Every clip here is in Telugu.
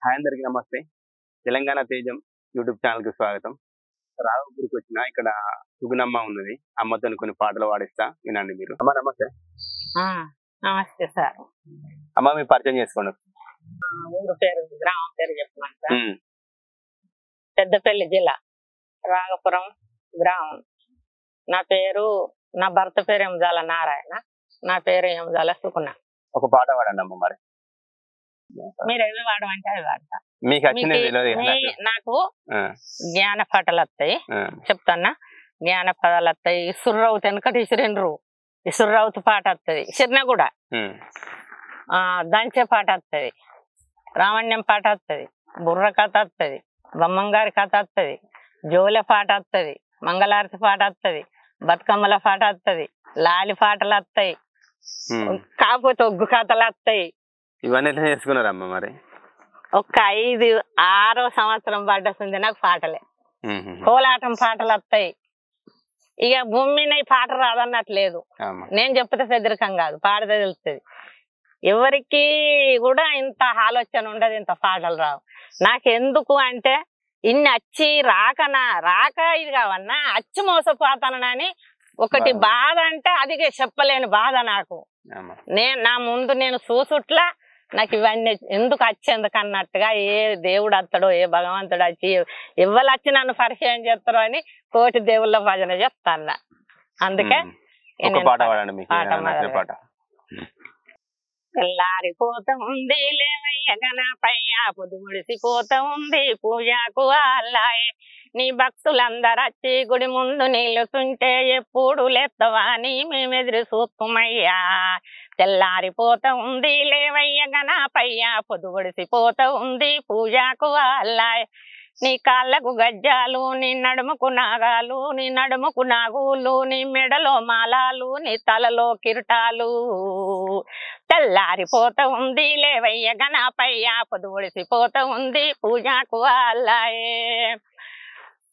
హాయ్ అందరికీ నమస్తే. తెలంగాణ తేజం యూట్యూబ్ ఛానల్‌కి స్వాగతం. రాఘవపూర్‌కి వచ్చిన ఇక్కడ సుగుణమ్మ ఉన్నది. అమ్మతోని కొన్ని పాటలు పాడిస్తా వినండి మీరు. అమ్మ నమస్తే. ఆ, నమస్తే సార్. అమ్మ మీ పరిచయం చేసుకోండి. ఊరు పేరు గ్రామం పేరు చెప్పమంటారా? ఉమ్, పెద్దపల్లి జిల్లా రాఘపురం గ్రామం. నా భర్త పేరు ఎంజాల నారాయణ, నా పేరు ఎంజాల సుకున. ఒక పాట పాడండి అమ్మ మరి. మీరు ఏవి వాడమంటే అవి వాడతా. మీకు వచ్చినది తెలియదు కదా నాకు. నాకు ఆ, జ్ఞాన పాటలు వస్తాయి, ఆ, చెప్తానా. జ్ఞాన పదాలు వస్తాయి. ఇసుర్రవుతు వెనకటి ఇసురిండ్రు, ఇసుర్రవుతు పాట వస్తుంది. చిన్న కూడా ఉమ్, దంచే పాట వస్తుంది, రామణ్యం పాట వస్తుంది, బుర్ర కథ వస్తుంది, బొమ్మంగారి కథ వస్తుంది, జోల పాట వస్తుంది, మంగళారతి పాట వస్తుంది, బతుకమ్మల పాట వస్తుంది, లాలి పాటలు వస్తాయి, ఉమ్. కాకపోతే ఒగ్గు కథలు వస్తాయి. ఇవన్నీ ఎట్లా నేర్చుకున్నారమ్మ మరి? ఒక 5-6 సంవత్సరం పడ్డస్తుంది నాకు పాటలే. ఉమ్, ఉమ్, కోలాటం పాటలు వస్తాయి. ఇక భూమి మీద ఈ పాట రాదన్నట్లేదు. అమ్మ. నేను చెప్తే పెద్దరికం కాదు, పాడితే తెలుస్తుంది. ఎవరికి కూడా ఇంత ఆలోచన ఉండదు, ఇంత పాటలు రావు. నాకెందుకు అంటే ఇన్ని వచ్చి రాక ఇది కావన్నా అచ్చి మోసపోతానని ఒకటి బాధ, అంటే అది చెప్పలేని బాధ నాకు. అమ్మ. నా ముందు నేను చూసుట్లా నాకు ఇవన్నీ ఎందుకు వచ్చేందుకు అన్నట్టుగా, ఏ దేవుడు వస్తాడో ఏ భగవంతుడు వచ్చి ఎవరు వచ్చి నన్ను పరిచయం చేస్తారో అని కోటి దేవుళ్ళ భజన చెప్తాను. అందుకే ఒక పాట పాడండి మీకు నచ్చిన పాట. తెల్లారిపోతా ఉంది లేవయ్య గణపయ్య, పొద్దు ముడిసిపోతా ఉంది పూజకు అల్లాయే. నీ భక్తులందరూ వచ్చి గుడి ముందు నిలుచుంటే ఎప్పుడు లేత్తవా అని మేమెదురు చూస్తుమయ్యా. తెల్లారిపోతా ఉంది లేవయ్య గణపయ్య, పొద్దు ముడిసిపోతా ఉంది పూజకు అల్లాయే. నీ కాళ్ళకు గజ్జాలు, నీ నడుముకు నాగాలు, నీ నడుముకు నాగులు, నీ మెడలో మాలాలు, నీ తలలో కిరీటాలు. తెల్లారిపోతా ఉంది లేవయ్య గణపయ్య, పొద్దు ఒడిసిపోతా ఉంది పూజకు అల్లాయే.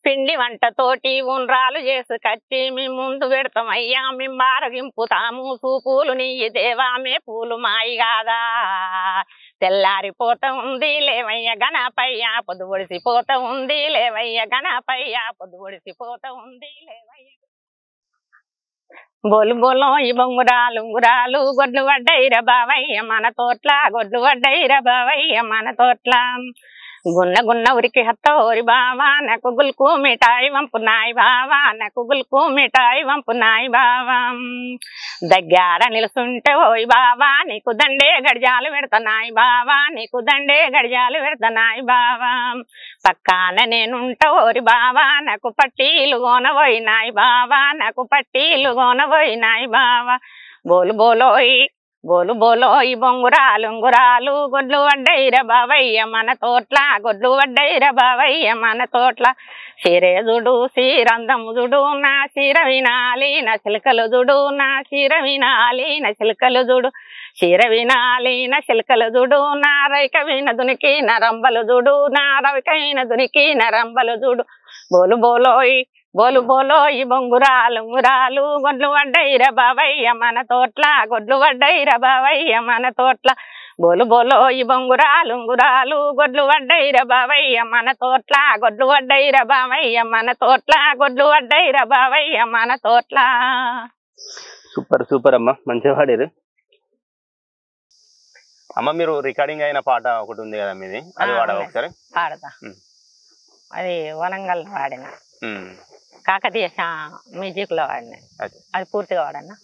పిండి వంటతోటి ఉండ్రాలు చేసుకొచ్చి మీ ముందు పెడతామయ్యా, మేము ఆరగింపుతాము చూపులు నీ దేవా, మే పూలు మాయి కాదా. తెల్లారిపోతా ఉంది లేవయ్య గణపయ్య, పొద్దు ఒడిసిపోతా ఉంది లేవయ్య గణపయ్య, పొద్దు ఒడిసిపోతా ఉంది లేవయ్య. బోలు బోలో ఈ బొంగురాలు ఉంగురాలు గొడ్లు వడ్డైర బావయ్య మన తోట్ల, గొడ్లు వడ్డైర బావయ్య మన తోట్ల. గున్న గున్న ఉరికి హత్త ఓరి బావా, నాకు గుల్కు మిఠాయి వంపునాయి బావా, నాకు గుల్కు మిఠాయి వంపునాయి బావా. దగ్గర నిలుసుంటే ఓయ్ బావా, నీకు దండే గడిజాలు పెడతనాయి బావా, నీకు దండే గడిజాలు పెడతనాయి బావా. పక్కాన నేనుంటా ఓరి బావా, నాకు పట్టీలు గోనబోయినాయి బావా, నాకు పట్టీలు గోనబోయినాయి బావా. బోలు బోలోయి బోలు బోలోయి బొంగురాలు ఉంగురాలు గొడ్లు వడ్డైర బావయ్య మన తోట్ల, గొడ్లు వడ్డైర బావయ్య మన తోట్ల. సిరేజుడు శ్రీరంధముదుడు నా శిర వినాలి నా చిలకలు జుడు, నా శిర వినాలి నా చిలకలు జుడు, శిర వినాలి నా చిలకలు జుడు, నా రవిక విన దునికి నా రంబలు జుడు, నా రవిక విన దునికి నా రంబలు జుడు. బోలు బోలోయి బోలు బోలోయి బొంగురాలు ఉంగురాలు గొడ్లు వడ్డైర బావయ్య మన తోట్ల, గొడ్లు వడ్డైర బావయ్య మన తోట్ల. బోలు బోలోయి బొంగురాలు ఉంగురాలు గొడ్లు వడ్డైర బావయ్య మన తోట్ల, గొడ్లు వడ్డైర బావయ్య మన తోట్ల, గొడ్లు వడ్డైర బావయ్య మన తోట్ల. సూపర్ సూపర్ అమ్మ, మంచిగా పాడారు అమ్మ. మీరు రికార్డింగ్ అయిన పాట ఒకటి ఉంది కదా మీది, అది పాడవా ఒకసారి? పాడతా. అది వరంగల్ వాడిన, కాకతీయ మ్యూజిక్ లో వాడిన, అది పూర్తిగా వాడన్నా.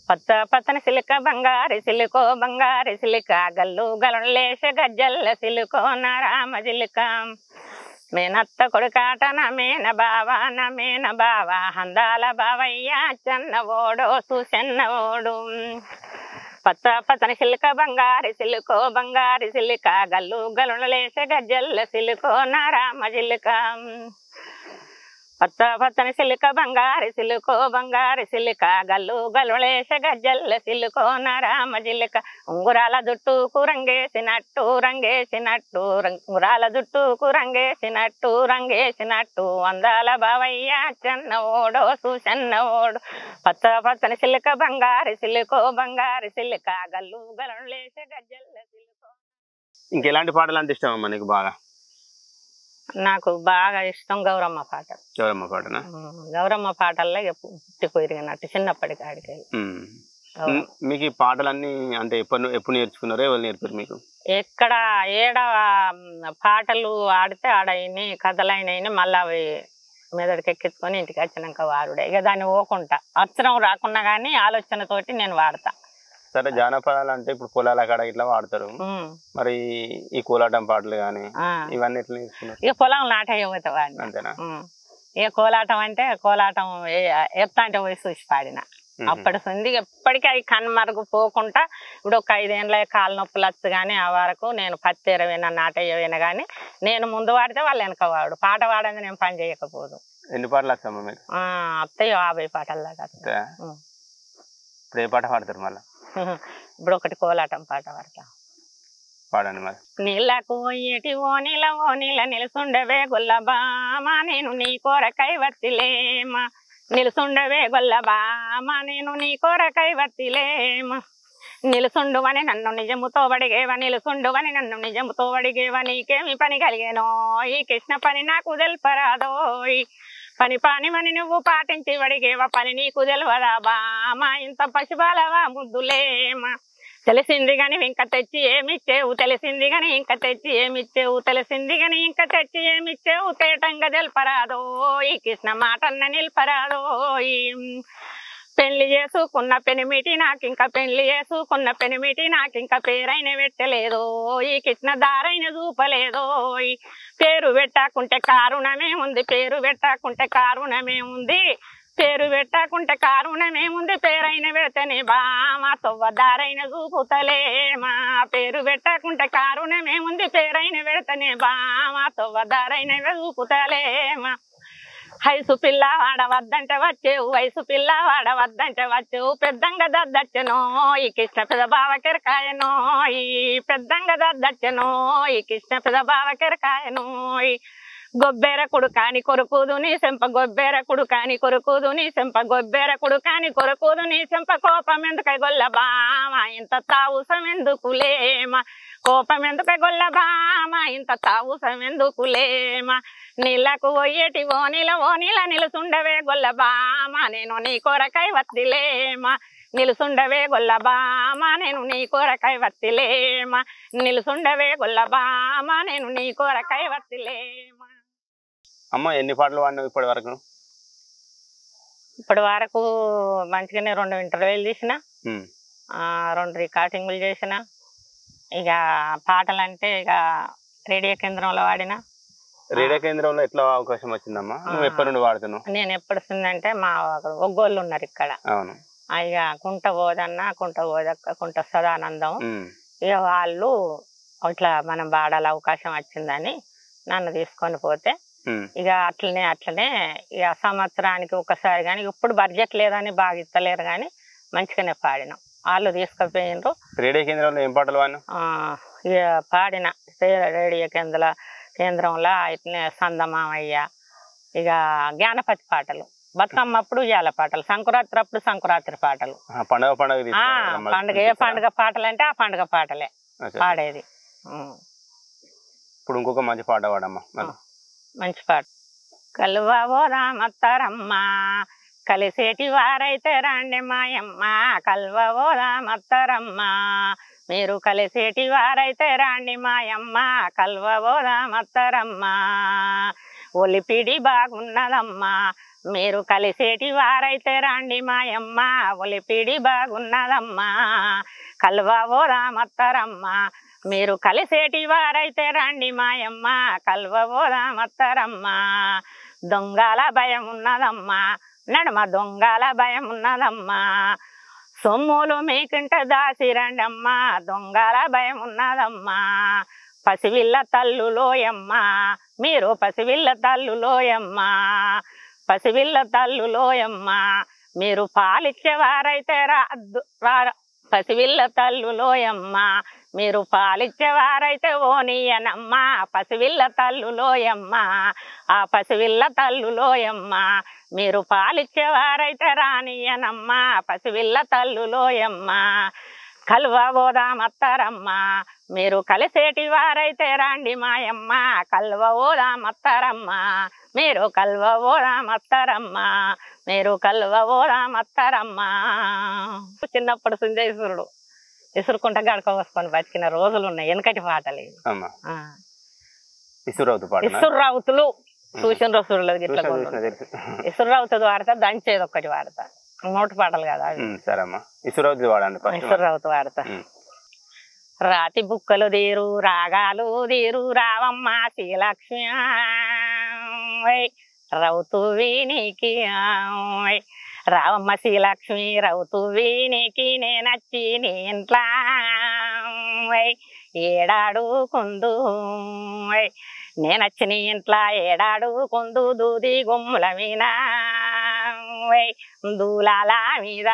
పచ్చ పచ్చని సిలుక బంగారి సిలుకో బంగారి సిలుక, గల్లు గలలేస గజ్జల్ల సిలుకో నారామ జిలుక. మేనత్త కొడుకాట నా మేన బావా, నా మేన బావా, హందాల బావయ్య చెన్నవోడో సుచెన్నవోడు. పచ్చ పచ్చని సిలుక బంగారి సిలుకో బంగారి సిలుక, గల్లు గలులేస గజ్జల్ల సిలుకో నారామ జిలుక. పచ్చ పచ్చని సిలుక బంగారి సిలుకో బంగారి సిలుక, గల్లు గలులేస గజ్జల్ల సిలుకో నారామ జిలుక. ఉంగురాల జుట్టుకు రంగేసినట్టు రంగేసినట్టు, ఉంగురాల జుట్టుకు రంగేసినట్టు రంగేసినట్టు, అందాల బావయ్య చెన్నవోడో సుచెన్నవోడు. పచ్చ పచ్చని సిలుక బంగారి సిలుకో బంగారి సిలుక, గల్లు గలులేస గజ్జల్ల సిలుకో. ఇంకెలాంటి పాటలు అంటే ఇష్టం అమ్మా నీకు బాగా? నాకు బాగా ఇష్టం గౌరమ్మ పాటలు. గౌరమ్మ పాటనా? గౌరమ్మ పాటల్లో పుట్టి పెరిగినట్టు చిన్నప్పటి కాడికి. మీకు ఈ పాటలన్నీ అంటే ఎప్పుడు నేర్చుకున్నారో, ఎవరు నేర్పారు మీకు? ఎక్కడ ఏడ పాటలు ఆడితే ఆడయిని కథలైన మళ్ళీ అవి మెదడుకి ఎక్కించుకొని ఇంటికి వచ్చినాక వాడుడే. ఇక దాన్ని ఓకుంటా అక్షరం రాకున్నా కానీ ఆలోచనతోటి నేను వాడతా. సరే, జానపదాలు అంటే ఇప్పుడు పొలాల కాడ ఇట్లా వాడతారు, మరి ఈ కోలాటం పాటలు కానీ ఇవన్నీ ఎట్లా నేర్చుకున్నారు? ఇక పొలం నాటయ్యపోతే వాడిని. అంతేనా? ఇక కోలాటం అంటే కోలాటం ఎత్తా అంటే పోయి చూసి పాడిన. అప్పటి ఉంది ఎప్పటికీ అవి కనుమరుగు పోకుండా ఇప్పుడు ఒక 5 ఏళ్ళ కాళ్ళ నొప్పులు వచ్చు కానీ ఆ వరకు నేను పత్తి ఎరవైనా నాటయ్యవైనా కానీ నేను ముందు వాడితే వాళ్ళు వెనక వాడు. పాట వాడని నేను పని చేయకపోదు. ఎన్ని పాటలు వస్తామా మీరు? అత్తయ్య 50 పాటల దాకా. ఇప్పుడు ఏ పాట పాడతారు మళ్ళీ? ఇప్పుడు ఒకటి కోలాటం పాట పడతా. పాడండి మరి. నీళ్ళకు ఏటి ఓ నీల నిలుసుండవే గొల్లబామా నేను నీ కోరకై వత్తిలేమా. నిలుసుండవే గొల్లబామా నేను నీ కోరకై వత్తిలేమా. నిలుసుండువని నన్ను నిజముతో వడిగేవా. నిలుసుండువని నన్ను నిజముతో వడిగేవా. నీకేమి పని కలిగేనో ఈ కృష్ణ పని నాకు తెల్పరాదోయ్. పనిమని నువ్వు పాటించి వడిగేవా. పని నీకు తెలవదా బామా. ఇంత పసిబాలవా ముద్దులేమా. తెలిసింది గాని ఇంక తెచ్చి ఏమిచ్చేవు. తెలిసింది గాని ఇంక తెచ్చి ఏమిచ్చేవు. తెలిసింది గాని ఇంక తెచ్చి ఏమిచ్చేవు. తేటంగా తెల్పరాదోయ్. కృష్ణ మాటన్న నిల్పరాదోయ్. పెళ్లి చేసుకున్న పెనిమిటి నాకింక పెళ్లి చేసుకున్న పెనిమిటి నాకింక పేరైన పెట్టలేదో. ఈ కృష్ణ దారైన చూపలేదోయ్. పేరు పెట్టకుంటే కారుణమే ఉంది. పేరు పెట్టకుంటే కారుణమే ఉంది. పేరు పెట్టకుంటే కారుణమే ఉంది. పేరైన పెడితేనే బామా తొవ్వ దారైన చూపుతలేమా. పేరు పెట్టకుంటే కారుణమే ఉంది. పేరైన పెడితేనే బామా తొవ్వ దారైన చూపుతలేమా. వయసు పిల్ల వాడవద్దంటే వచ్చేవు. వయసు పిల్ల వాడవద్దంటే వచ్చేవు. పెద్దంగా దద్దచ్చనో ఈ కృష్ణ పెద బావ కెరకాయనో. ఈ పెద్దంగా దద్దచ్చనో ఈ కృష్ణ పెద బావ కెరకాయనో. గొబ్బెర కుడుకాని కొరుకుదు నీ సెంప. గొబ్బెర కుడుకాని కొరుకుదు నీ సెంప. గొబ్బెర కుడుకాని కొరుకుదు నీ సెంప. కోపం ఎందుకై గొల్ల బామ ఇంత తావుసం ఎందుకులేమా. కోపం ఎందుకై గొల్ల బామ ఇంత తావుసం ఎందుకులేమా. నీళ్ళకు పోయేటి ఓ నీల నిలుసుండవే గొల్ల బామ నేను నీ కొరకై వత్తిలేమా. నిలుసుండవే గొల్ల బామ నేను నీ కొరకై వత్తిలేమా. నిలుసుండవే గొల్ల బామ నేను నీ కొరకై వత్తిలేమా. అమ్మ ఎన్ని పాటలు వాడినావు ఇప్పటి వరకు? ఇప్పటి వరకు మంచిగానే 2 ఇంటర్వ్యూలు తీసిన, 2 రికార్డింగ్లు చేసిన. ఇక పాటలు అంటే ఇక రేడియో కేంద్రంలో వాడిన. రేడియో కేంద్రంలో ఎట్లా అవకాశం వచ్చిందమ్మా? నువ్వు ఎప్పటి నుండి వాడుతున్నావు? నేను ఎప్పుడుందంటే మా ఒగ్గోళ్ళు ఉన్నారు ఇక్కడ. అవును. ఇక కుంట పోదన్న కుంట పోదక్క కుంట సదానందం. ఇక వాళ్ళు ఇట్లా మనం పాడాల అవకాశం వచ్చిందని నన్ను తీసుకొని పోతే ఇక అట్లనే ఇక సంవత్సరానికి ఒకసారి కానీ ఇప్పుడు బడ్జెట్ లేదని బాగా ఇస్తలేరు కానీ మంచిగానే పాడినాం. వాళ్ళు తీసుకుపోయినరు. రేడియో కేంద్రంలో ఏం పాటలు వాడినా? ఇక పాడిన రేడియో కేంద్రంలో ఇట్లనే సందమామయ్య, ఇక జ్ఞానపతి పాటలు, బతుకమ్మ అప్పుడు ఇయాల పాటలు, సంక్రాంతి అప్పుడు సంక్రాంతి పాటలు, పండుగ ఏ పండుగ పాటలు అంటే ఆ పండుగ పాటలే పాడేది. ఇప్పుడు ఇంకొక మంచి పాట పాడమ్మా. మంచి పాట. కలువవో రామత్తరమ్మ కలిసేటి వారైతే రాండి మాయమ్మ. కలువవో రామత్తరమ్మ మీరు కలిసేటి వారైతే రాండి మాయమ్మ. కలువవో రామత్తరమ్మ ఒలిపిడి బాగున్నదమ్మా మీరు కలిసేటి వారైతే రాండి మాయమ్మ. ఒలిపిడి బాగున్నదమ్మా కలువవో రామత్తరమ్మ మీరు కలిసేటి వారైతే రండి మాయమ్మ. కలువవో రామత్తరమ్మ దొంగల భయం ఉన్నదమ్మా నడుమ దొంగల భయం ఉన్నదమ్మా. సొమ్ములు మీకింట దాసి రండమ్మా దొంగల భయం ఉన్నదమ్మా. పసివిల్ల తల్లులోయమ్మ మీరు పసివిల్ల తల్లులోయమ్మ. పసివిల్ల తల్లులోయమ్మ మీరు పాలిచ్చేవారైతే రాద్దు పసివిల్ల తల్లులోయమ్మ మీరు పాలిచ్చేవారైతే ఓనియనమ్మ. పసివిల్ల తల్లులోయమ్మ ఆ పసివిల్ల తల్లులోయమ్మ మీరు పాలిచ్చేవారైతే రానియనమ్మ. పసివిల్ల తల్లులోయమ్మ కలువవో రామత్తరమ్మ మీరు కలిసేటి వారైతే రండి మాయమ్మ కల్వ ఓదామత్తరమ్మ మీరు కల్వ ఓదామత్తరమ్మ మీరు కల్వ ఓదామత్తరమ్మ. చిన్నప్పుడు సుంజేశ్వరుడు ఇసురుకుంటా గడక పోసుకొని బతికిన రోజులు ఉన్నాయి వెనకటి పాటలు. ఇసుర్రావుతులు చూసిన రోజులు గిట్ల ఇసుర్రావుతుంది వాడతా దంచేది ఒక్కటి వాడతా నోటు పాటలు కదా ఇసుర్రావుతు వాడతా. రాతి బుక్కలు తీరు రాగాలు తీరు రావమ్మ శ్రీలక్ష్మి రౌతు వీనికి రావమ్మ శ్రీలక్ష్మి రౌతు వీనికి నేనచ్చి నీ ఇంట్లా ఏడాడు కుందు నేనచ్చి నీ ఇంట్లా ఏడాడు కుందు దూది గుమ్ముల మీద దూలాల మీద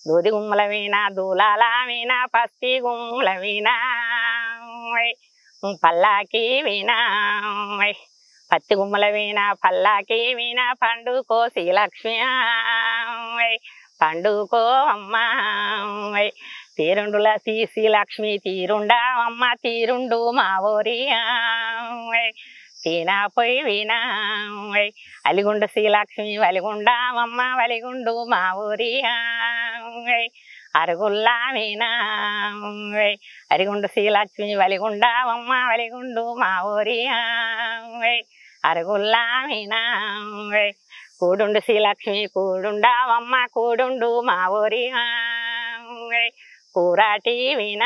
దూది గుమ్మల వీణ దూలాల వీణ పస్తి గుమ్మల వీణ పల్లాకి వీణ పత్తి గుమ్మల వీణ పల్లాకి వీణ పండుకో శ్రీలక్ష్మి పండుకో అమ్మ తీరుండుల శ్రీలక్ష్మి తీరుండావమ్మ తీరుండు మా ఊరి తీనా పొయ్యి వీణ అలిగుండు శ్రీలక్ష్మి వలిగుండామమ్మ వలిగుండు మా ఊరి అరుగుల్లా వీణ అరిగుండు శ్రీలక్ష్మి వలిగుండామమ్మ వలిగుండు మా ఊరి అరుగుల్లా వీణ కూడుండు శ్రీలక్ష్మి కూడుండావమ్మ కూడుండు మా ఊరి కూరాటి వీణ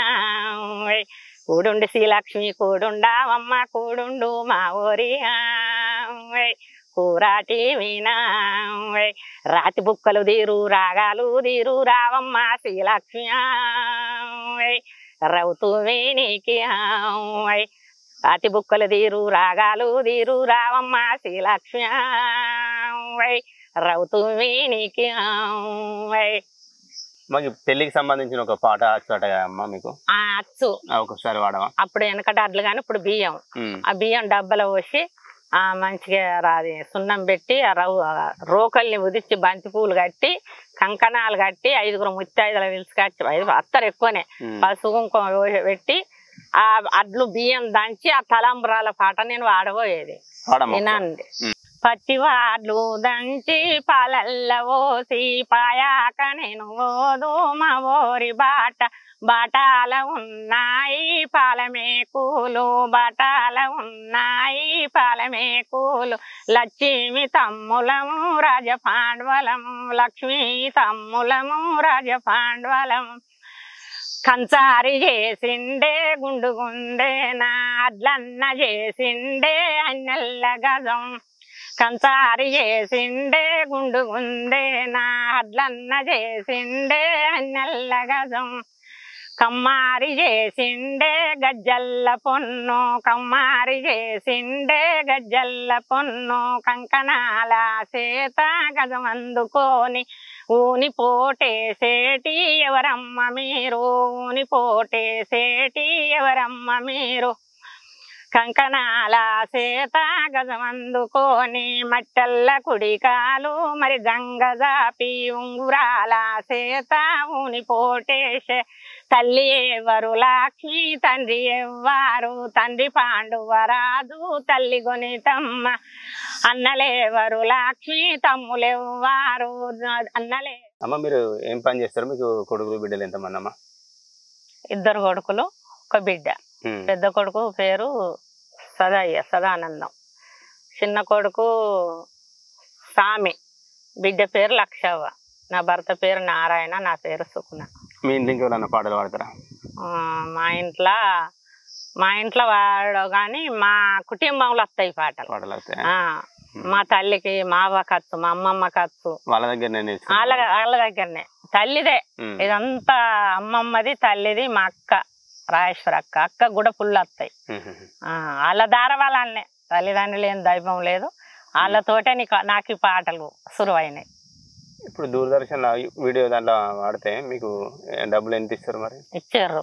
కూడుండు శ్రీలక్ష్మి కూడుండావమ్మ కూడుండు మా ఊరి కూరాటి వీణ రాతి బుక్కలు తీరు రాగాలు తీరు రావమ్మ శ్రీలక్ష్మి రౌతు వీనికి రాతి బుక్కలు తీరు రాగాలు తీరు రావమ్మ శ్రీలక్ష్మి రౌతు వీనికి. మాకు పెళ్లికి సంబంధించిన ఒక పాట అచ్చట అమ్మా మీకు అచ్చు ఒకసారి వాడవా? అప్పుడు వెనకట అడ్లు కానీ ఇప్పుడు బియ్యం ఆ బియ్యం డబ్బలో పోసి మంచిగా రాది సున్నం పెట్టి ఆ రోకల్ని ఉదిచ్చి బంతి పూలు కట్టి కంకణాలు కట్టి 5 ముత్తైదుల పిలిచి కట్టి 5 అత్తరు ఎక్కువనే పసుపు కుంకుమ పెట్టి ఆ అడ్లు బియ్యం దంచి ఆ తలంబ్రాల పాట నేను వాడబోయేది వినండి. పచ్చివాడ్లు దంచి పాలల్ల పోసి పాయాక నేను ఓదు మా ఊరి బాటాల ఉన్నాయి పాలమేకూలు బాటాల ఉన్నాయి పాలమేకూలు లక్ష్మీ తమ్ములము రాజపాండవలము లక్ష్మీ తమ్ములము రాజపాండవలము కంచారి చేసిండే గుండుగుండే నా అడ్లన్న చేసిండే అన్నెల్ల గజం కంచారి చేసిండే గుండుగుండే నా అడ్లన్న చేసిండే అన్నెల్ల గజం కమ్మారి చేసిండే గజ్జల్ల పొన్ను కమ్మారి చేసిండే గజ్జల్ల పొన్ను కంకణాల చేత గజమందుకొని ఊని పోటేసేటి ఎవరమ్మ మీరు ఊని పోటేసేటి ఎవరమ్మ మీరు కంకణాల చేత గజమందుకొని మట్టల్ల కుడికాలు మరి జంగజాపి ఉంగురాల చేత ఊని పోటేసే తల్లి ఎవరు లక్ష్మి తండ్రి ఎవ్వారు తండ్రి పాండువరాజు తల్లి గొనితమ్మ అన్నలేవరు లక్ష్మి తమ్ములెవ్వారు అన్నలే. అమ్మ మీరు ఏం పని చేస్తారు? మీకు కొడుకులు బిడ్డలు ఎంతమంది అమ్మా? 2 కొడుకులు 1 బిడ్డ. పెద్ద కొడుకు పేరు సదానందం, చిన్న కొడుకు సామి, బిడ్డ పేరు లక్షవ్వ, నా భర్త పేరు నారాయణ, నా పేరు సుకున. మీ ఇంటికి ఎవరన్నా పాటలు పాడతారా? మా ఇంట్లో వాడవు కానీ మా కుటుంబంలో వస్తాయి పాటలు. మా తల్లికి మా అవ్వ కచ్చు, మా అమ్మమ్మ కచ్చు, వాళ్ళ దగ్గరనే వాళ్ళ దగ్గరనే. తల్లిదే ఇదంతా, అమ్మమ్మది తల్లిది. మా అక్క రాజేశ్వర అక్క కూడా పుల్లు వస్తాయి. వాళ్ళ దార వాళ్ళనే, తల్లిదండ్రులు ఏం దైవం లేదు, వాళ్ళతోటే నాకు పాటలు సురువైనాయి. ఇప్పుడు దూరదర్శన్ వీడియో దాంట్లో వాడితే మీకు డబ్బులు ఎంత ఇస్తారు? మరి ఇచ్చారు,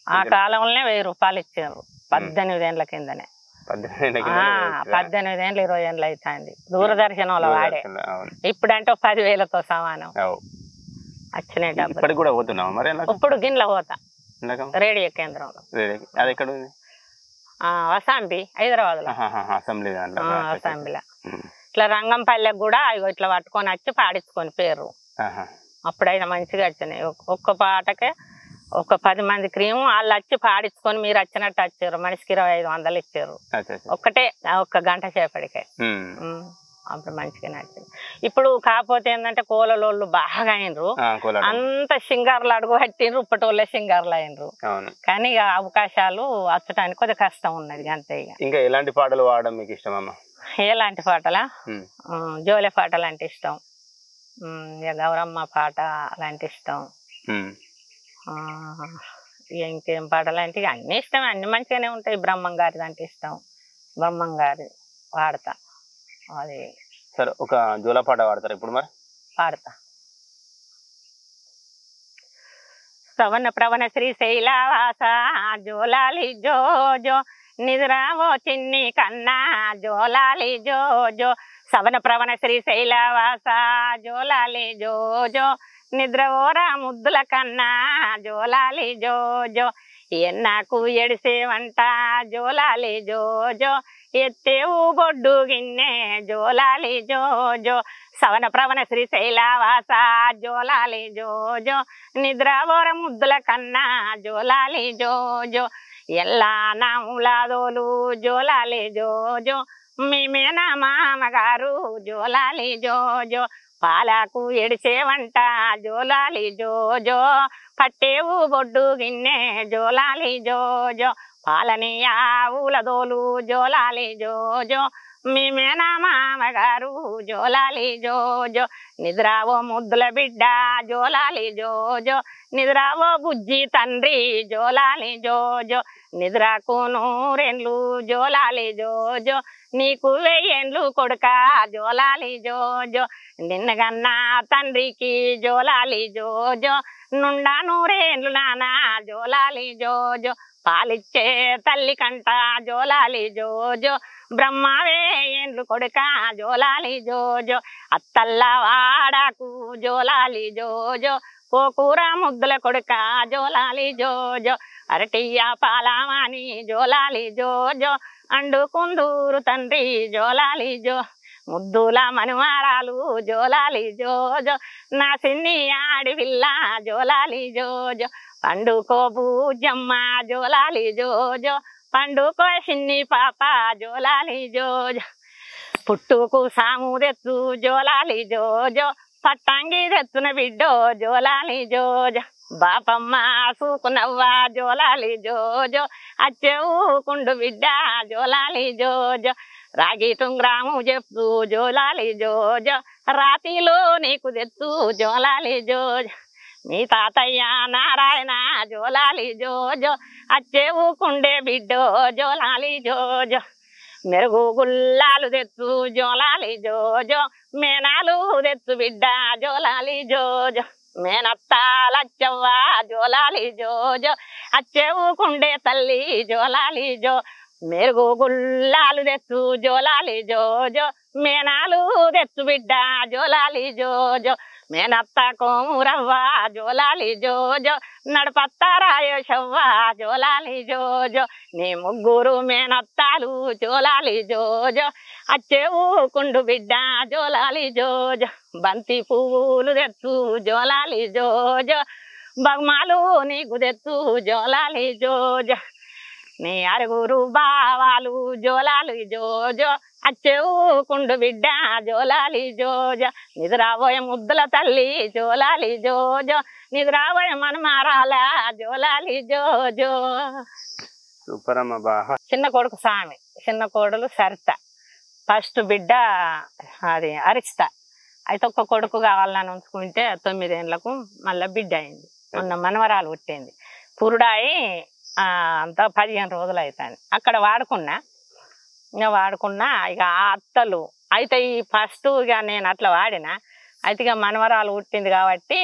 ఆ కాలంలోనే 1000 రూపాయలు ఇచ్చారు. 18 ఏళ్ళ కిందనే. 18 ఏళ్ళు 20 ఏళ్ళు అవుతుంది దూరదర్శన్ వాళ్ళు వాడే. ఇప్పుడంటే 10,000తో సమానం వచ్చినాయి డబ్బులు. ఇప్పుడు గిన్నెల పోతా, రేడియో కేంద్రంలో. అది ఎక్కడ ఉంది? అసాంబి, హైదరాబాద్ లో అసాంబిలో. ఇట్లా రంగంపల్లెకి కూడా ఇట్లా పట్టుకొని వచ్చి పాడించుకొని పేరు. అప్పుడైనా మంచిగా వచ్చినాయి. ఒక్క పాటకే ఒక 10 మంది క్రీము వాళ్ళు వచ్చి పాడించుకొని మీరు వచ్చినట్టు వచ్చారు. మనిషికి 2500 ఇచ్చారు ఒక్కటే, ఒక్క గంట సేపటికే. అప్పుడు మంచిగా నచ్చింది. ఇప్పుడు కాకపోతే ఏంటంటే కోలలోళ్ళు బాగా అయినరు, అంత సింగార్లు అడుగు పట్టినరు, ఇప్పటోళ్ళే సింగార్లు అయినరు. కానీ ఇక అవకాశాలు వచ్చటానికి కొద్దిగా కష్టం ఉన్నది అంతే. ఇంకా ఎలాంటి పాటలు పాడడం మీకు ఇష్టం అమ్మా? ఎలాంటి పాటలా? జోలే పాటలు అంటే ఇష్టం, ఇక గౌరమ్మ పాట అలాంటి ఇష్టం. ఇంకేం పాటలు అంటే అన్ని ఇష్టం, అన్ని మంచిగానే ఉంటాయి. బ్రహ్మం గారిది అంటే ఇష్టం, బ్రహ్మం గారి పాడతా. అది సరే, ఒక జోల పాట పాడతారు ఇప్పుడు? మరి పాడతా. శ్రవణ ప్రవణ శ్రీశైలవాస జోలాలి జో జో, నిద్రావో చిన్ని కన్నా జోలాలి జో జో. శ్రవణ ప్రవణ శ్రీశైలవాస జోలాలి జో జో, నిద్రవోరా ముద్దుల కన్నా జోలాలి జో జో. ఎన్నాకు ఎడిసేవంట జోలాలి జో జో, ఎత్తేవు బొడ్డు గిన్నె జోలాలి జో జో. సవన ప్రవణ శ్రీశైలవాస జోలాలి జో జో, నిద్రవోర ముద్దుల కన్నా జోలాలి జో జో. ఎల్లా నాములాదోలు జోలాలి జో జో, మేమేనా మామగారు జోలాలి జో జో. పాలకు ఎడిసేవంట జోలాలి జో జో, పట్టేవు బొడ్డు గిన్నె జోలాలి జో జో. పాలని ఆవులదోలు జోలాలి జో జో, మేమేనా మామగారు జోలాలి జో జో. నిద్రావో ముద్దుల బిడ్డ జోలాలి జో జో, నిద్రావో బుజ్జి తండ్రి జోలాలి జో జో. నిద్రకు 100 ఏండ్లు జోలాలి జో జో, నీకు 1000 ఏండ్లు కొడుక జోలాలి జో జో. నిన్నగన్నా తండ్రికి జోలాలి జో జో, నుండా 100 ఏండ్లు నానా జోలాలి జో జో. పాలిచ్చే తల్లి కంట జోలాలి జో జో, బ్రహ్మవే ఏండ్లు కొడుక జోలాలి జో జో. అత్తల్ల వాడకు జోలాలి జో జో, పోకూర ముద్దుల కొడుక జోలాలి జో జో. అరటియ్య పాలమాని జోలాలి జో జో, అండుకుందూరు తండ్రి జోలాలి జో. ముద్దుల మనుమారాలు జోలాలి జో జో, నా సిన్ని ఆడిపిల్ల జోలాలి జో జో. పండుకో బూజమ్మ జోలాలి జో జో, పండుకో సిన్ని పాప జోలాలి జో జో. పుట్టుకు సాము తెత్తు జోలాలి జో జో, పట్టంగి తెచ్చున బిడ్డో జోలాలి జో జో. బాపమ్మ సూకునవ్వ జోలాలి జో జో, అచ్చేవు కుండు బిడ్డ జోలాలి జో జో. రాగి టుంగ్రాము చెప్తూ జోలాలి జో జో, రాతిలో నీకు తెత్తు జోలాలి జో జో. మీ తాతయ్య నారాయణ జోలాలి జో జో, అచ్చేవు కుండే బిడ్డో జోలాలి జో జో. మెరుగు గుల్లాలు తెత్తు జోలాలి జో జో, మేనాలు తెత్తు బిడ్డ జోలాలి జో జో. మేనత్త లచ్చవ్వ జోలాలి జో జో, అచ్చేవు కుండే తల్లి జోలాలి జో. మెరుగు గుల్లాలు తెత్తు జోలాలి జో జో, మేనాలు తెత్తు బిడ్డ జోలాలి జో జో. మేనత్త కోమురవ్వ జోలాలి జో జో, నడపత్త రాయేశవ్వ జోలాలి జో జో. నీ 3 మేనత్తాలు జోలాలి జో జో, అచ్చేవు కుండు బిడ్డ జోలాలి జో జో. బంతి పువ్వులు తెత్తు జోలాలి జో జో, బగ్మాలు నీకు తెత్తు జోలాలి జో జో. నీ 6 బావాలు జోలాలి జో జో, అచ్చేవు కుండు బిడ్డ జోలాలి జో జో. నిద్రాబోయే ముద్దుల తల్లి జోలాలి జో జో, నిద్రాబోయే మనమారాల జోలాలి జో జో. సూపర్ అమ్మ బాగా. చిన్న కొడుకు స్వామి, చిన్న కోడలు సరిత, ఫస్ట్ బిడ్డ అది అరిచిత. అయితే ఒక్క కొడుకు కావాలని ఉంచుకుంటే 9 ఏళ్ళకు మళ్ళీ బిడ్డ అయింది. మొన్న మనవరాలు పుట్టింది. పురుడాయి అంతా 15 రోజులు అవుతాయి. అక్కడ వాడుకున్నా, ఇంకా వాడుకున్నా. ఇక ఆ అత్తలు అయితే ఈ ఫస్ట్ ఇక నేను అట్లా వాడినా. అయితే ఇక మనవరాలు పుట్టింది కాబట్టి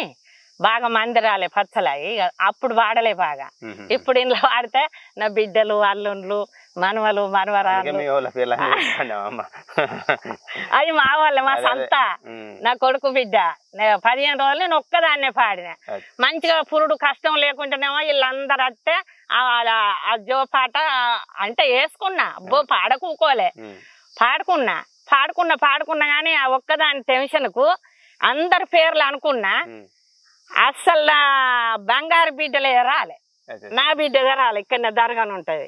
బాగా మందిరాలే పచ్చలాయి. అప్పుడు వాడలే బాగా. ఇప్పుడు ఇంట్లో వాడితే నా బిడ్డలు అల్లుండ్లు మనవలు మనవరాలు మీ వాళ్ళ పిల్లలు అది మా వాళ్ళ మా సంత నా కొడుకు బిడ్డ 15 రోజులు నేను ఒక్కదాన్నే పాడిన మంచిగా పురుడు కష్టం లేకుండానేమో వీళ్ళందరూ వస్తే ఆ జో పాట అంటే వేసుకున్నా అబ్బో పాడకూకోలే పాడుకున్నా కానీ ఆ ఒక్కదాని టెన్షన్ కు అందరి పేర్లు అనుకున్నా అస్సలు బంగారు బిడ్డలే రాలే నా బిడ్డగా రాలే ఇక్కడ దర్గాను ఉంటది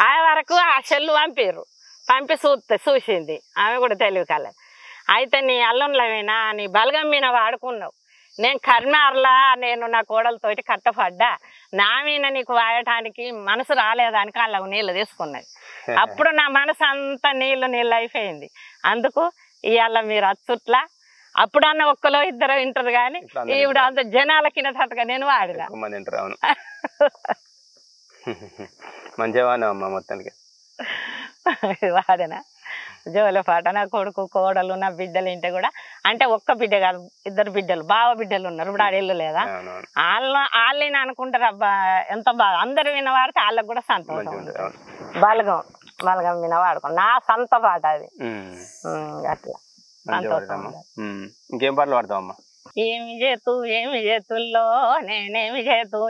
ఆ వరకు ఆ చెల్లు పంపి చూసింది ఆమె కూడా తెలివి కల అయితే నీ అల్లంలోమైనా నీ బలగం మీద వాడుకున్నావు నేను కర్నార్లా నేను నా కోడలతోటి కట్టపడ్డా నా మీద నీకు వాడటానికి మనసు రాలేదానికి అలా నీళ్ళు తీసుకున్నది అప్పుడు నా మనసు అంతా నీళ్ళు అయిపోయింది అందుకు ఇవాళ మీరు అచ్చుట్లా అప్పుడన్న ఒక్కలో ఇద్దరు వింటారు కానీ ఇప్పుడు అంత జనాల కిందగా నేను వాడినా మంచిగా అమ్మ మొత్తానికి వాడినా జోల పాట నా కొడుకు కోడలు నా బిడ్డలు ఇంటే కూడా అంటే ఒక్క బిడ్డ కాదు 2 బిడ్డలు బావ బిడ్డలు ఉన్నారు ఇప్పుడు ఆడేళ్ళు లేదా వాళ్ళని అనుకుంటారు అబ్బా ఎంత బాగా అందరు విన్న వాడితే వాళ్ళకి కూడా సంతోషం బలగం విన వాడుకో నా సొంత పాట అది అట్లా ఇంకేం పాటలు పాడతావమ్మా ఏమి చేతుల్లో నేనేమి చేతుల్లో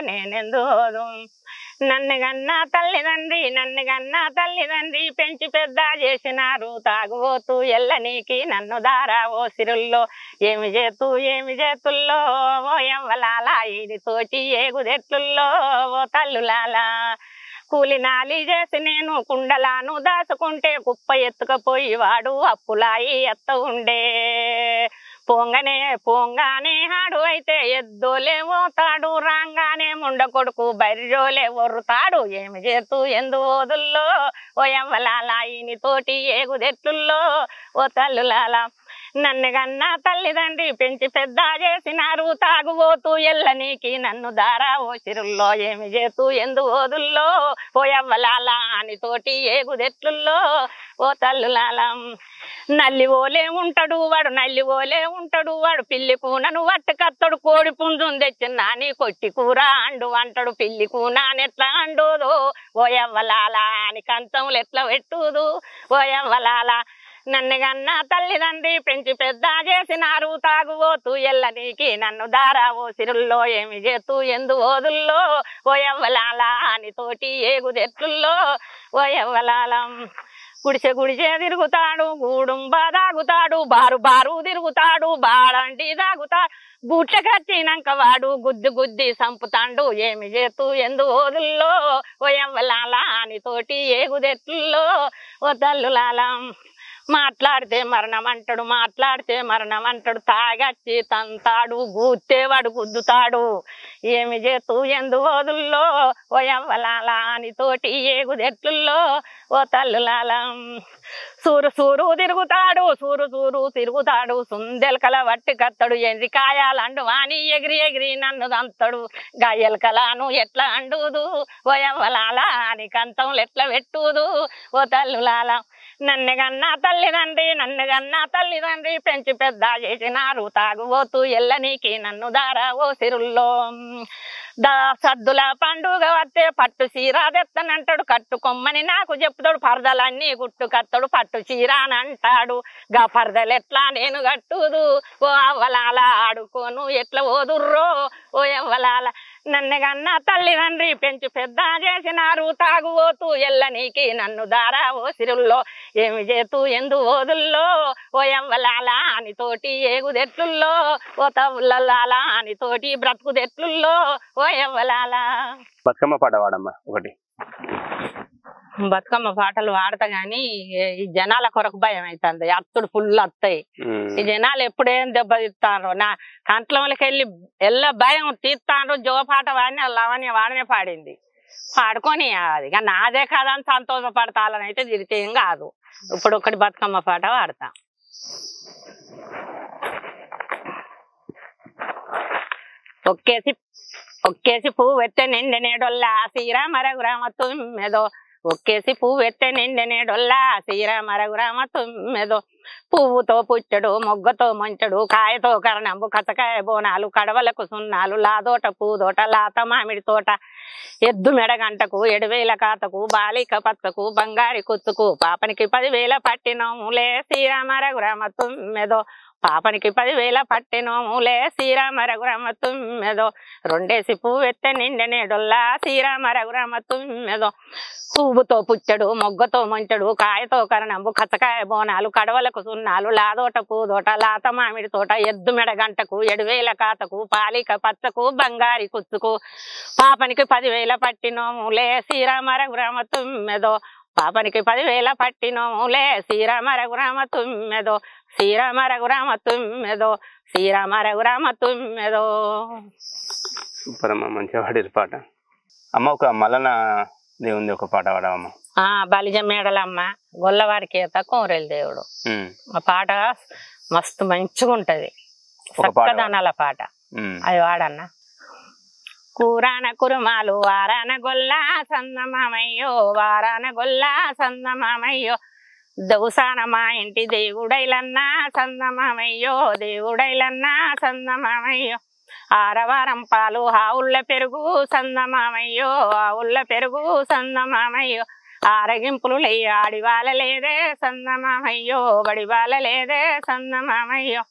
నేనెందుకు నన్ను గన్నా తల్లిదండ్రి పెంచి పెద్ద చేసినారు తాగుబోతూ ఎల్లనీకి నన్ను దారా ఓ సిరుల్లో ఏమి చేతుల్లో ఓ ఎవ్వలాలా ఇది తోటి ఏగుదెట్లుల్లో ఓ తల్లులాలా కూలి నాలి చేసి నేను కుండలాను దాచుకుంటే కుప్ప ఎత్తుకపోయి వాడు అప్పులాయి ఎత్త ఉండే పోంగానే హాడు అయితే ఎద్దోలే పోతాడు రాంగానే ముండ కొడుకు బర్రోలే ఒర్రుతాడు ఏమి చేతూ ఎందు ఓదుల్లో ఓ ఎవ్వలాలా ఈని తోటి ఏగుదెట్లుల్లో ఓ తల్లులాలా నన్ను గన్నా తల్లిదండ్రి పెంచి పెద్ద చేసినారు తాగుబోతూ ఎల్లనీకి నన్ను దారా ఓ సిరుల్లో ఏమి చేతూ ఎందు ఓదుల్లో ఓ ఎవ్వలాలా అని తోటి ఏగుదెట్లుల్లో ఓ తల్లులాలా నల్లి ఓలే ఉంటాడు వాడు పిల్లి కూనను వట్టుకత్తడు కోడి పుంజుని తెచ్చిన నీ కొట్టి కూర అంటాడు పిల్లి కూనెట్లా అండోదో ఓ ఎవ్వలాలా అని కంచములు ఎట్లా పెట్టుదు ఓ ఎవ్వలాలా నన్ను గన్నా తల్లిదండ్రి పెంచి పెద్ద చేసినారు తాగుబోతూ ఎల్లనీకి నన్ను దారా ఓ సిరుల్లో ఏమి చేతూ ఎందు ఓదుల్లో ఓ ఎవ్వలాలా అని తోటి ఏగుదెట్లుల్లో ఓ ఎవ్వలాలా గుడిసె తిరుగుతాడు గూడుంబా దాగుతాడు బారు తిరుగుతాడు బాడంటి దాగుతాడు బూట్ల కట్టినాక వాడు గుద్ది సంపుతాడు ఏమి చేతూ ఎందు ఓదుల్లో ఓ ఎవ్వలాలా అని తోటి ఏగుదెట్లుల్లో ఓ తల్లులాలా మాట్లాడితే మరణం అంటాడు తాగచ్చి తంతాడు గూత్తేవాడు గుద్దుతాడు ఏమి చేతూ ఎందు ఓదుల్లో ఓ ఎవ్వలాలా అని తోటి ఏగుదెట్లుల్లో ఓ తల్లులాలా సూరు తిరుగుతాడు సుందెలకల వట్టి కత్తడు ఎండికాయాలండు వాణి ఎగిరి నన్ను దంతడు గాయలకలాను ఎట్లా అండుదు ఓ ఎవ్వలాలా అని కంచంలు ఎట్లా పెట్టుదు ఓ తల్లులాలా నన్ను గన్నా తల్లిదండ్రి పెంచి పెద్ద చేసినారు తాగుబోతూ ఎల్లనీకి నన్ను దారా ఓ సిరుల్లో సద్దుల పండుగ వస్తే పట్టు చీర తెత్తనంటాడు కట్టుకొమ్మని నాకు చెప్తాడు పరదలన్నీ గుట్టు కత్తడు పట్టు చీర అని అంటాడు గా పరదలు ఎట్లా నేను కట్టుదు ఓ అవ్వలాలా ఆడుకోను ఎట్లా ఓదుర్రో ఓ ఎవ్వలాలా నన్ను గన్నా తల్లిదండ్రి పెంచి పెద్ద చేసినారు తాగుబోతూ ఎల్లనీకి నన్ను దారా ఓ సిరుల్లో ఏమి చేతూ ఎందు ఓదుల్లో ఓ ఎవ్వలాలా అని తోటి ఏగుదెట్లుల్లో ఓ తవ్వులాలా అని తోటి బ్రతుకుదెట్లుల్లో ఓ ఎవ్వలాలా బతుకమ్మ పాట వాడమ్మా ఒకటి బతుకమ్మ పాటలు వాడతా గాని ఈ జనాల కొరకు భయం అవుతుంది అత్తుడు ఫుల్ వస్తాయి ఈ జనాలు ఎప్పుడేం దెబ్బతిస్తారో నా కంట్లోకి వెళ్ళి భయం తీస్తాను జో పాట వాడిని లవణ్య వాడనే పాడింది పాడుకొని అది కానీ నాదే కాదని సంతోషపడతాలని అయితే తిరిగితే ఏం కాదు ఇప్పుడు ఒకటి బతుకమ్మ పాట వాడతా ఒక్కేసి పువ్వు ఎత్తే నిండి నేడొల్లా శ్రీరామ రఘురామ తుమ్మెదో ఒక్కేసి పువ్వు ఎత్తే నిండెనేడొల్లా శ్రీరామ రఘురామ తుమ్మెదో పువ్వుతో పుచ్చడు మొగ్గతో మంచడు కాయతో కరణంబు కచ్చకాయ బోనాలు కడవలకు సున్నాలు లాదోట పూదోట లాత మామిడి తోట ఎద్దు మెడగంటకు 7,000 కాతకు బాలిక పచ్చకు బంగారి కుత్తుకు పాపనికి 10,000 పట్టినోములే శ్రీరామ రఘురామ తుమ్మెదో పాపనికి 10,000 పట్టినోములే శ్రీరామ రఘురామ తుమ్మెదో రెండేసి పువ్వు ఎత్తే నిండెనేడొల్లా శ్రీరామ రఘురామ తుమ్మెదో పువ్వుతో పుచ్చడు మొగ్గతో మంచడు కాయతో కరణంబు కచ్చకాయ బోనాలు కడవలకు సున్నాలు లాదోట పూదోట లాత మామిడి తోట ఎద్దు మెడగంటకు 7,000 కాతకు పాలిక పచ్చకు బంగారి కుచ్చుకు పాపనికి 10,000 పట్టినోములే శ్రీరామ రఘురామ తుమ్మెదో పాపనికి 10,000 పట్టినోములే శ్రీరామ రఘురామ తుమ్మెదో శ్రీరామ రఘురామ తుమ్మెదో శ్రీరామ రఘురామ తుమ్మెదో. సూపర్ అమ్మ, మంచిగా పాడేది పాట. అమ్మ ఒక మల్లన దేవుంది ఒక పాట పాడవమ్మ. బలిజ మేడలమ్మ గొల్లవారి కేత కోరెల దేవుడు. ఆ పాట మస్తు మంచిగా ఉంటది, చక్కదనాల పాట. అది వాడన్న. కూరాన కురుమాలు వారాన గొల్లా సందమామయ్యో వారాన గొల్లా సందమామయ్యో దౌసాన మా ఇంటి దేవుడైలన్నా సందమామయ్యో దేవుడైలన్నా సందమామయ్యో ఆరవారం పాలు ఆవుళ్ళ పెరుగు సందమామయ్యో ఆవుళ్ళ పెరుగు సందమామయ్యో ఆరగింపులు ఆడివాల లేదే సందమామయ్యో బడివాల లేదే సందమామయ్యో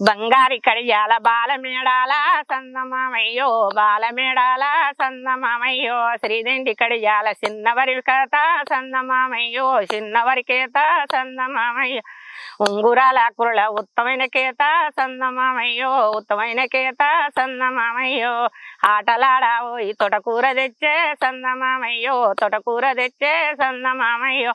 బంగారి కడియాల బాలమేడాల సందమామయ్యో బాలమేడాల సందమామయ్యో శ్రీదండి కడియాల చిన్నవరి కథ సందమామయ్యో చిన్నవరి కేత సందమామయ్యో ఉంగురాల కురల ఉత్తమైన కేత సందమామయ్యో ఉత్తమైన కేత సందమామయ్యో ఆటలాడావో ఈ తొటకూర తెచ్చే సందమామయ్యో తొటకూర తెచ్చే సందమామయ్యో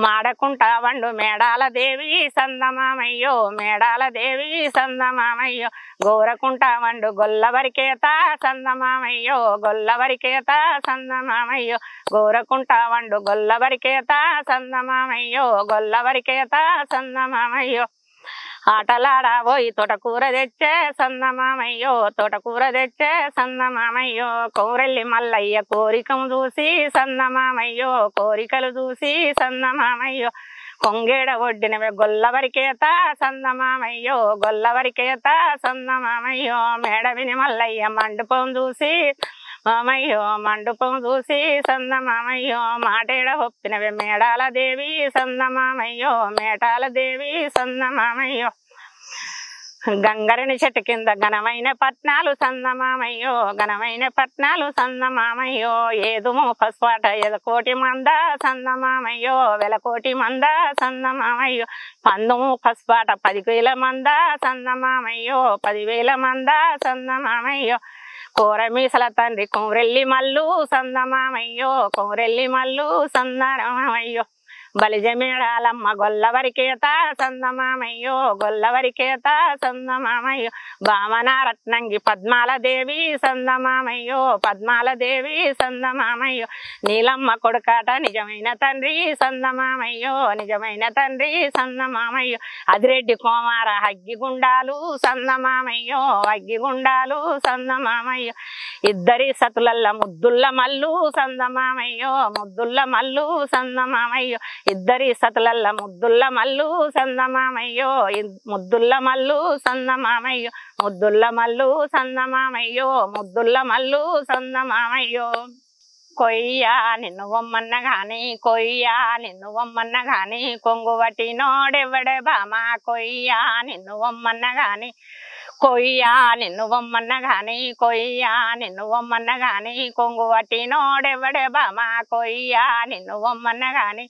మాడకుంటా వండు మేడాల దేవి సందమామయ్యో మేడాల దేవి సందమామయ్యో గోరకుంటా వండు గొల్లవరికేత సందమామయ్యో గొల్లవరికేత సందమామయ్యో గోరకుంటా వండు గొల్లవరికేత సందమామయ్యో గొల్లవరికేత సందమామయ్యో ఆటలాడావో ఈ తోటకూర తెచ్చే సందమామయ్యో తోటకూర తెచ్చే సందమామయ్యో కౌరెల్లి మల్లయ్య కోరికము చూసి సందమామయ్యో కోరికలు చూసి సందమామయ్యో కొంగేడ ఒడ్డినవే గొల్లవరికేత సందమామయ్యో గొల్లవరికేత సందమామయ్యో మేడవిని మల్లయ్య మండపం చూసి మామయ్యో మండపం చూసి సందమామయ్యో మాటేడ ఒప్పినవే మేడాల దేవి సందమామయ్యో మేటాల దేవి సందమామయ్యో గంగరణి చెట్టు కింద ఘనమైన పట్నాలు సందమామయ్యో ఘనమైన పట్నాలు సందమామయ్యో ఏదుమో పసుపాట ఎదకోటి మంద సందమామయ్యో వెలకోటి మంద సందమామయ్యో పందుము పసుపాట 10,000 మంద సందమామయ్యో 10,000 మంద సందమామయ్యో కోరమీసల తండ్రి కోరెల్లి మల్లు సందమామయ్యో కోరెల్లి మల్లు సందమామయ్యో బలిజ మేడాలమ్మ గొల్లవరికేత సందమామయ్యో గొల్లవరికేత సందమామయ్యో బామన రత్నంగి పద్మాల దేవి సందమామయ్యో పద్మాల దేవి సందమామయ్యో నీలమ్మ కొడుకాట నిజమైన తండ్రి సందమామయ్యో నిజమైన తండ్రి సందమామయ్యో అదిరెడ్డి కోమార అగ్గిగుండాలు సందమామయ్యో అగ్గిగుండాలు సందమామయ్యో ఇద్దరి సతులల్ల ముద్దుల్ల మల్లు సందమామయ్యో ముద్దుల్ల మల్లు సందమామయ్యో ఇద్దరి సతులల్ల ముద్దుల్ల మల్లు సందమామయ్యో ముద్దుల్ల మల్లు సందమామయ్యో ముద్దుల్ల మల్లు సందమామయ్యో ముద్దుల్ల మల్లు సందమామయ్యో కొయ్యా నిన్ను వమ్మన్న గాని కొయ్యా నిన్ను వమ్మన్న గాని కొంగువటి నోడెవ్వడే బామా కొయ్యా నిన్ను వమ్మన్న గాని కొయ్యా నిన్ను వమ్మన్న గాని కొయ్యా నిన్ను వమ్మన్న గాని కొంగువటి నోడెవ్వడే బామా కొయ్యా నిన్ను వమ్మన్న గాని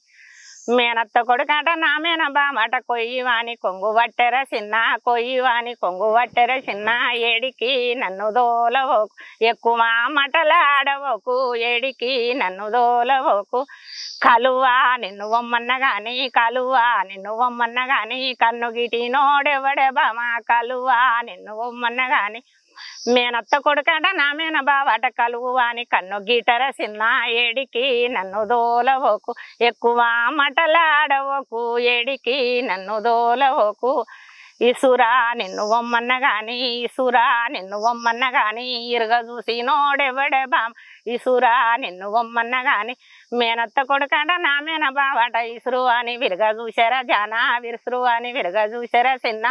మేనత్త కొడుకట నా మేన బామట కొయ్యివాని కొంగు వట్టెర చిన్న కొయ్యివాని కొంగు వట్టెర చిన్న ఏడికి నన్ను దోలవోకు ఎక్కువ మటలాడవోకు ఏడికి నన్ను దోలవోకు కలువా నిన్ను వమ్మన్న గాని కలువా నిన్ను వమ్మన్న గాని కన్ను గిటి నోడెవడే బామా కలువా నిన్ను వమ్మన్న గాని మేనత్త కొడుకట నా మేన బావట కలువాని కన్ను గీటర చిన్న ఏడికి నన్ను దోలవోకు ఎక్కువ మటలాడవోకు ఏడికి నన్ను దోలవోకు ఈసురా నిన్ను వమ్మన్న గాని ఈసురా నిన్ను వమ్మన్న గాని ఇరుగ చూసి నోడెవడే బామ ఈసురా నిన్ను వమ్మన్న గాని మేనత్త కొడుకంట నా మేన బావట ఇసురు అని విరగ చూసారా జానా విరుసురు అని విరగ చూసారా చిన్న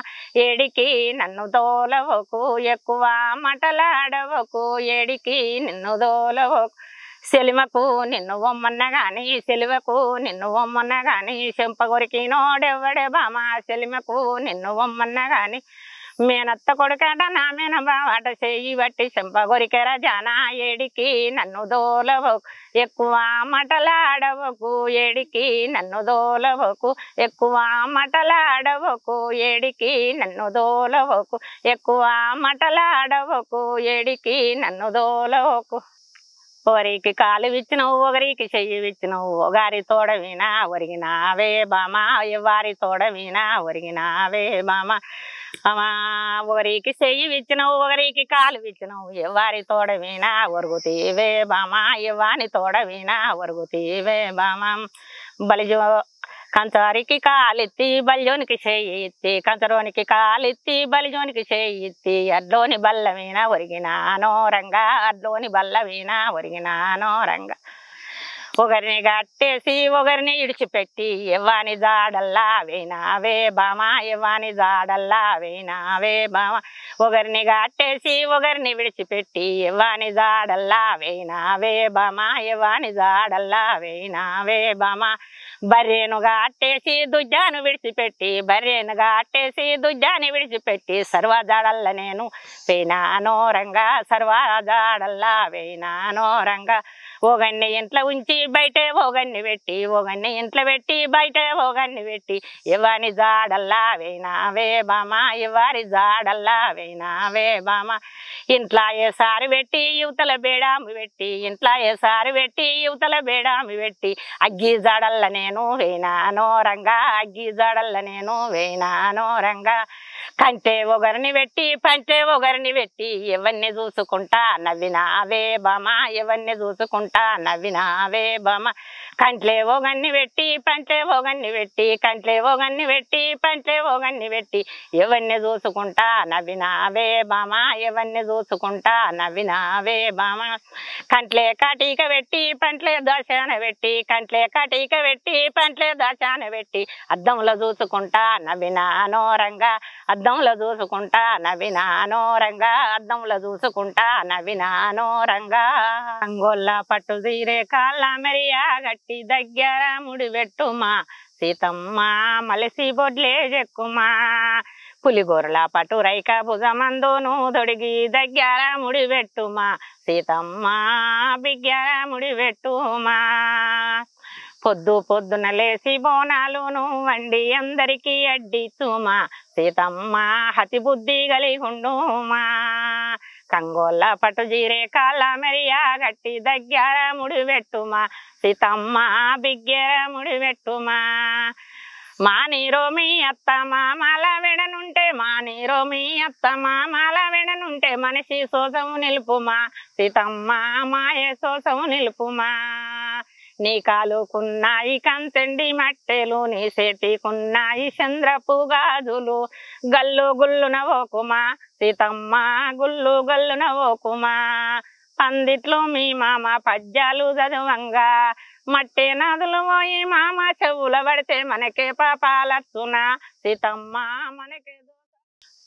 ఏడికి నన్ను దోలవకు ఎక్కువ మటలాడవకు ఏడికి నిన్ను దోలవకు సెలిమకు నిన్ను వమ్మన్న గాని సెలివకు నిన్ను వమ్మన్న గాని చెంపగొరికి నోడెవ్వడే బామ సెలిమకు నిన్ను వమ్మన్న గాని మేనత్త కొడుకట నా మేన బావట చెయ్యి బట్టి చెంపగొరికెరా జానా ఏడికి నన్ను దోలవకు ఎక్కువ మటలాడవకు ఏడికి నన్ను దోలవకు ఎక్కువ మటలాడవకు ఏడికి నన్ను దోలవకు ఎక్కువ మటలాడవకు ఏడికి నన్ను దోలవకు ఒకరికి కాలు విచ్చినవు ఒకరికి చెయ్యి విచ్చినవు ఒకరి తోడవినా ఒరిగినావే బామ ఎవరి తోడవినా ఒరిగినావే బామ అమ్మా ఒకరికి చెయ్యి విచ్చినవు ఒకరికి కాలు విచ్చినవు ఎవరి తోడవినా ఒరుగుతీవే బామ ఎవని తోడవినా ఒరుగుతీవే బామ బలిజో కంచరికి కాలెత్తి బలిజోనికి చేయి ఎత్తి కంచరోనికి కాలెత్తి బలిజోనికి చేయి ఎత్తి అడ్లోని బల్లవీన ఒరిగినానో రంగా అడ్లోని బల్లవీన ఒరిగినానో రంగా ఒకరిని గట్టేసి ఒకరిని ఇడిచిపెట్టి ఎవ్వాని జాడల్లా వేనావే బామ ఎవ్వాని జాడల్లా వేనావే బామ ఒకరిని గట్టేసి ఒకరిని విడిచిపెట్టి ఎవ్వాని జాడల్లా వేనావే బామ ఎవ్వాని జాడల్లా వేనావే బామ బర్రెను గట్టేసి దుజ్జాను విడిచిపెట్టి బర్రెను గట్టేసి దుజ్జాని విడిచిపెట్టి సర్వజాడల్ల నేను వేనానో రంగా సర్వజాడల్లా వేనానో రంగా ఒకన్ని ఇంట్లో ఉంచి బయటే ఒకన్ని పెట్టి ఒకన్ని ఇంట్లో పెట్టి బయటే ఒకన్ని పెట్టి ఎవని జాడల్లా వేనావే బామ ఎవరి జాడల్లా వేనావే బామ ఇంట్లో ఏసారి పెట్టి యువతల బేడాము పెట్టి ఇంట్లో ఏసారి పెట్టి యువతల బేడాము పెట్టి అగ్గి జాడల్ల నేను వేనానో రంగా అగ్గి జాడల్ల నేను వేనానో రంగా కంటే ఒకరిని పెట్టి పంటే ఒకరిని పెట్టి ఎవరిని చూసుకుంటా నవ్వినావే బామ ఎవరిని చూసుకుంటా నవ్వినావే బామ కంట్లే ఒకన్ని పెట్టి పంటే ఒకన్ని పెట్టి కంట్లే ఒకన్ని పెట్టి పంటే ఒకన్ని పెట్టి ఎవరిని చూసుకుంటా నవ్వినావే బామ ఎవరిని చూసుకుంటా నవ్వినావే బామ కంట్లే కాటీక పెట్టి పంట్లే దోశాన పెట్టి కంట్లే కాటీక పెట్టి పంట్లే దోశాన పెట్టి అద్దంలో చూసుకుంటా నవ్వినానో రంగా అద్దంలో చూసుకుంటా నవ్వినానో రంగా అద్దంలో చూసుకుంటా నవ్వినానో రంగా రంగోల్లా పట్టు తీరే కాళ్ళ మెరియా గట్టి దగ్గర ముడి పెట్టుమా సీతమ్మ మలసి బొడ్లే చెక్కుమా పులిగోరల పట్టు రైక భుజమందును తొడిగి దగ్గర ముడి పెట్టుమా సీతమ్మ బిగ్గర ముడి పెట్టుమా పొద్దు పొద్దున లేసి బోనాలును వండి అందరికీ అడ్డితుమా సీతమ్మ హతి బుద్ధి కలిగుండుమా కంగోళ్ళ పట్టు జీరే కాళ్ళ మెరియా గట్టి దగ్గర ముడి పెట్టుమా సీతమ్మ బిగ్గర ముడి పెట్టుమా మానీరో మీ అత్త మామల వెడనుంటే మానీరో మీ అత్త మామల వెడనుంటే మనిషి సోసము నిలుపుమా సీతమ్మ మాయ సోసము నిలుపుమా నీ కాలుకున్నాయి కంచెండి మట్టెలు నీ సేటికున్నాయి చంద్రపు గాజులు గల్లు గుల్లున ఓకుమా సీతమ్మ గుల్లు గల్లున ఓకుమా పందిట్లో మీ మామ పద్యాలు చదువంగా మట్టే నదులు పోయి మామ చెవుల పడితే మనకే పాపాలచ్చునా సీతమ్మ మనకే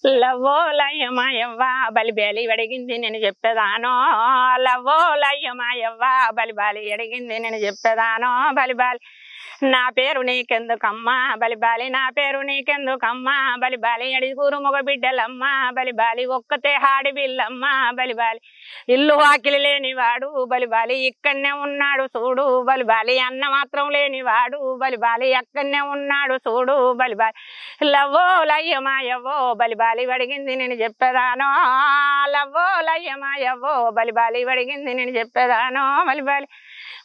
లవ్వో లయ్యమాయవ్వా బలిబేలి అడిగింది నేను చెప్పేదానో లవ్వో లయ్యమాయవ్వా బలిబాలి అడిగింది నేను చెప్పేదానో బలిబాలి నా పేరు నీకెందుకమ్మా బలిబాలి నా పేరు నీకెందుకమ్మా బలిబాలి అడిగురు మగ బిడ్డలమ్మా బలిబాలి ఒక్కతే హాడి బిల్లమ్మా బలిబాలి ఇల్లు వాకిలి లేనివాడు బలిబాలి ఇక్కడనే ఉన్నాడు చూడు బలిబాలి అన్న మాత్రం లేనివాడు బలిబాలి అక్కడనే ఉన్నాడు చూడు బలిబాలి లవ్వో లయ్యమాయవ్వో బలిబాలి అడిగింది నేను చెప్పేదానో లవ్వో లయ్యమాయవ్వో బలిబాలి అడిగింది నేను చెప్పేదానో బలిబాలి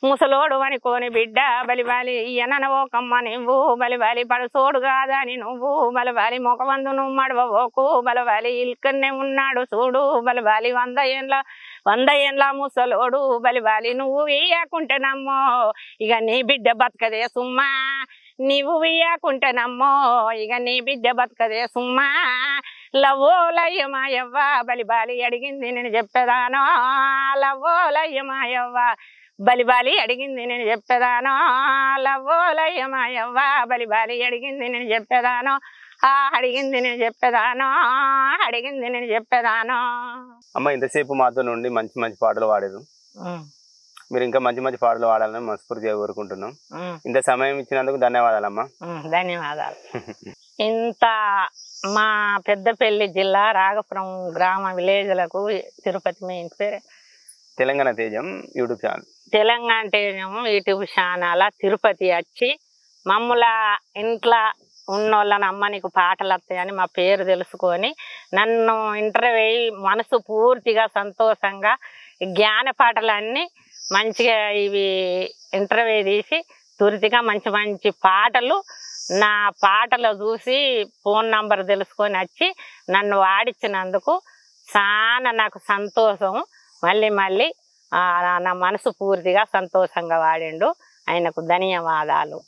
ముసలోడు అనుకోని బిడ్డ బలిబాలి ఎననవోకమ్మ నువ్వు బలిబాలి పడుసోడు కాదని నువ్వు బలిబాలి మొకవందు నువ్వు మడవోకు బలిబాలి ఇక్కడనే ఉన్నాడు చూడు బలిబాలి 100 ఏండ్ల ముసలోడు బలిబాలి నువ్వు వేయకుంటే నమ్మో ఇక నీ బిడ్డ బతకదే సుమ్మా నీవు వియ్యాకుంటేనమ్మో ఇక నీ బిడ్డ బతకదే సుమ్మా లవ్వోలయ్యమాయవ్వ బలి బాలి అడిగింది నేను చెప్పేదానో లవ్వోలయ్యమాయవ్వ బలి బాలి అడిగింది నేను చెప్పేదానో లవ్వోలయ్యమాయవ్వ బలి బాలి అడిగింది నేను చెప్పేదానో అడిగింది నేను చెప్పేదానో అడిగింది నేను చెప్పేదానో. అమ్మ ఇంతసేపు మాతో నుండి మంచి మంచి పాటలు పాడారు. మీరు ఇంకా మంచి మంచి పాటలు పాడాలని మనస్ఫూర్తిగా కోరుకుంటున్నాం. ఇంత సమయం ఇచ్చినందుకు ధన్యవాదాలమ్మా. ధన్యవాదాలు. ఇంత మా పెద్దపల్లి జిల్లా రాగపురం గ్రామ విలేజ్లకు తిరుపతి మీ ఇంటి పేరు తెలంగాణ తేజం యూట్యూబ్ ఛానల్. తెలంగాణ తేజం యూట్యూబ్ ఛానల్ తిరుపతి వచ్చి మమ్మల ఇంట్లో ఉన్నోళ్ళని అమ్మ నీకు పాటలు వస్తాయని మా పేరు తెలుసుకొని నన్ను ఇంటర్వ్యూ మనసు పూర్తిగా సంతోషంగా జ్ఞాన పాటలన్నీ మంచిగా ఇవి ఇంటర్వ్యూ తీసి పూర్తిగా మంచి మంచి పాటలు నా పాటలు చూసి ఫోన్ నంబర్ తెలుసుకొని వచ్చి నన్ను వాడించినందుకు చాలా నాకు సంతోషం. మళ్ళీ మళ్ళీ నా మనసు పూర్తిగా సంతోషంగా వాడిండు. ఆయనకు ధన్యవాదాలు.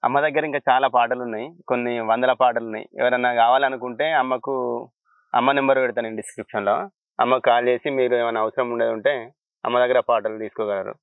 అమ్మ దగ్గర ఇంకా చాలా పాటలు ఉన్నాయి, కొన్ని వందల పాటలు ఉన్నాయి. ఎవరన్నా కావాలనుకుంటే అమ్మ నెంబర్ పెడతాను డిస్క్రిప్షన్లో. అమ్మకు కాల్ చేసి మీరు ఏమైనా అవసరం ఉండేది ఉంటే అమ్మ దగ్గర పాటలు తీసుకోగలరు.